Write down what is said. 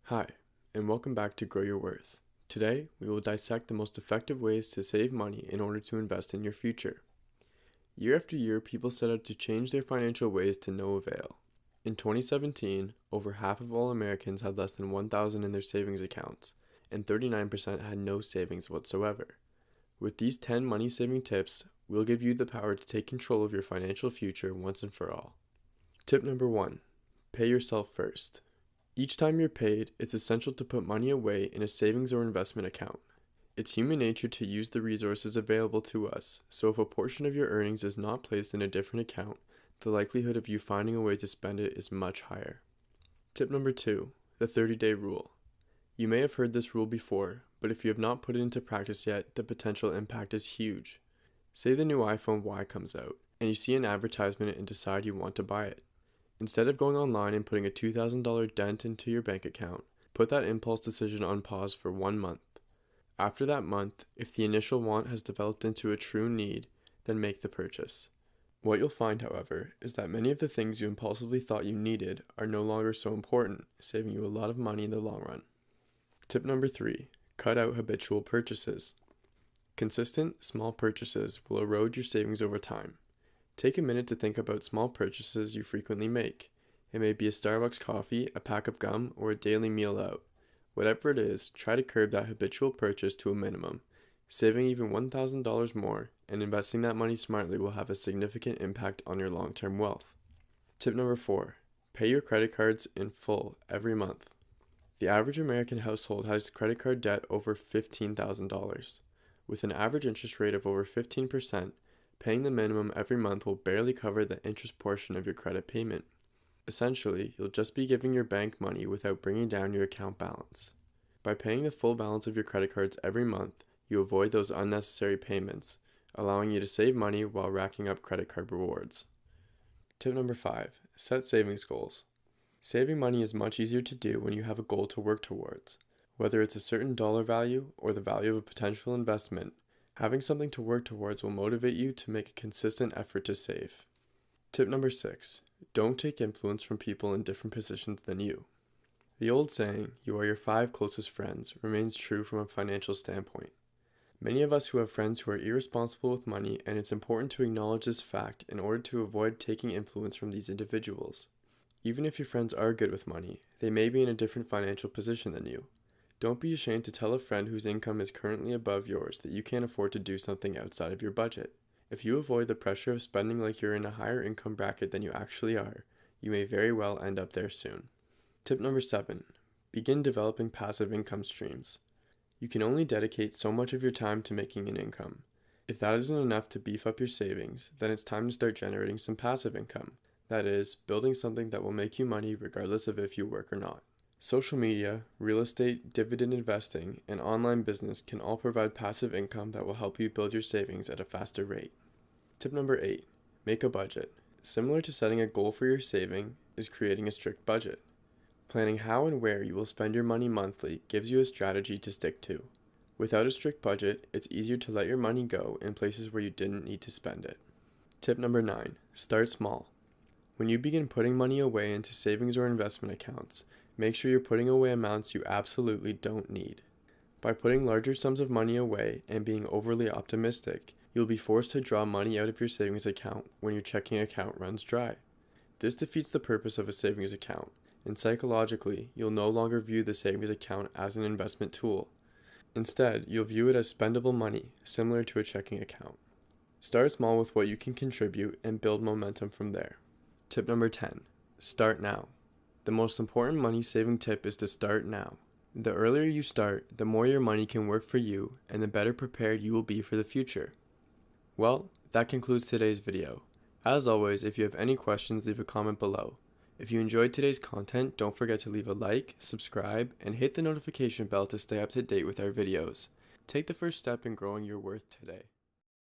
Hi, and welcome back to Grow Your Worth. Today, we will dissect the most effective ways to save money in order to invest in your future. Year after year, people set out to change their financial ways to no avail. In 2017, over half of all Americans had less than $1,000 in their savings accounts, and 39% had no savings whatsoever. With these 10 money-saving tips, we'll give you the power to take control of your financial future once and for all. Tip number 1. Pay yourself first. Each time you're paid, it's essential to put money away in a savings or investment account. It's human nature to use the resources available to us, so if a portion of your earnings is not placed in a different account, the likelihood of you finding a way to spend it is much higher. Tip number 2, the 30-day rule. You may have heard this rule before, but if you have not put it into practice yet, the potential impact is huge. Say the new iPhone Y comes out, and you see an advertisement and decide you want to buy it. Instead of going online and putting a $2,000 dent into your bank account, put that impulse decision on pause for 1 month. After that month, if the initial want has developed into a true need, then make the purchase. What you'll find, however, is that many of the things you impulsively thought you needed are no longer so important, saving you a lot of money in the long run. Tip number 3, cut out habitual purchases. Consistent, small purchases will erode your savings over time. Take a minute to think about small purchases you frequently make. It may be a Starbucks coffee, a pack of gum, or a daily meal out. Whatever it is, try to curb that habitual purchase to a minimum. Saving even $1,000 more and investing that money smartly will have a significant impact on your long-term wealth. Tip number 4, pay your credit cards in full every month. The average American household has credit card debt over $15,000. With an average interest rate of over 15%, paying the minimum every month will barely cover the interest portion of your credit payment. Essentially, you'll just be giving your bank money without bringing down your account balance. By paying the full balance of your credit cards every month, you avoid those unnecessary payments, allowing you to save money while racking up credit card rewards. Tip number 5, set savings goals. Saving money is much easier to do when you have a goal to work towards. Whether it's a certain dollar value or the value of a potential investment, having something to work towards will motivate you to make a consistent effort to save. Tip number 6, don't take influence from people in different positions than you. The old saying, you are your 5 closest friends, remains true from a financial standpoint. Many of us who have friends who are irresponsible with money, and it's important to acknowledge this fact in order to avoid taking influence from these individuals. Even if your friends are good with money, they may be in a different financial position than you. Don't be ashamed to tell a friend whose income is currently above yours that you can't afford to do something outside of your budget. If you avoid the pressure of spending like you're in a higher income bracket than you actually are, you may very well end up there soon. Tip number 7, begin developing passive income streams. You can only dedicate so much of your time to making an income. If that isn't enough to beef up your savings, then it's time to start generating some passive income. That is, building something that will make you money regardless of if you work or not. Social media, real estate, dividend investing, and online business can all provide passive income that will help you build your savings at a faster rate. Tip number 8, make a budget. Similar to setting a goal for your saving is creating a strict budget. Planning how and where you will spend your money monthly gives you a strategy to stick to. Without a strict budget, it's easier to let your money go in places where you didn't need to spend it. Tip number 9, start small. When you begin putting money away into savings or investment accounts, make sure you're putting away amounts you absolutely don't need. By putting larger sums of money away and being overly optimistic, you'll be forced to draw money out of your savings account when your checking account runs dry. This defeats the purpose of a savings account, and psychologically, you'll no longer view the savings account as an investment tool. Instead, you'll view it as spendable money, similar to a checking account. Start small with what you can contribute and build momentum from there. Tip number 10, start now. The most important money-saving tip is to start now. The earlier you start, the more your money can work for you, and the better prepared you will be for the future. Well, that concludes today's video. As always, if you have any questions, leave a comment below. If you enjoyed today's content, don't forget to leave a like, subscribe, and hit the notification bell to stay up to date with our videos. Take the first step in growing your worth today.